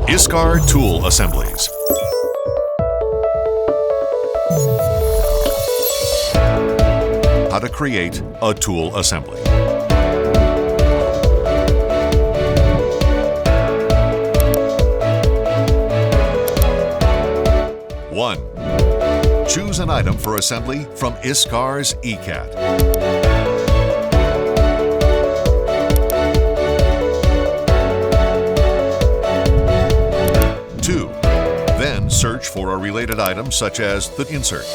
Iscar Tool Assemblies. How to create a tool assembly. One. Choose an item for assembly from Iscar's ECAD. Two. Then search for a related item such as the insert.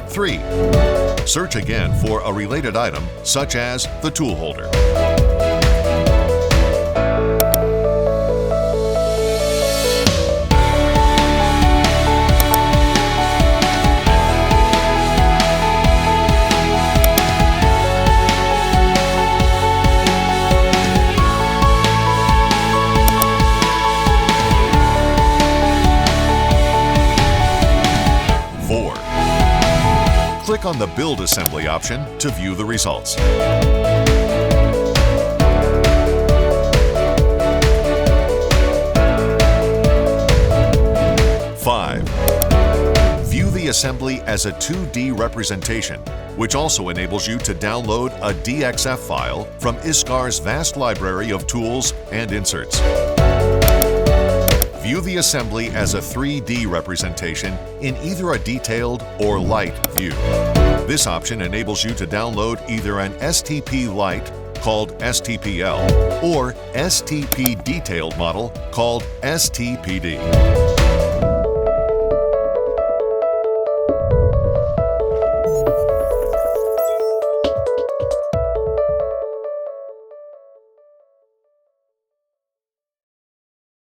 Three. Search again for a related item such as the tool holder. Four. Click on the Build Assembly option to view the results. Five. View the assembly as a 2D representation, which also enables you to download a DXF file from Iscar's vast library of tools and inserts. View the assembly as a 3D representation in either a detailed or light view. This option enables you to download either an STP Lite called STPL or STP Detailed model called STPD.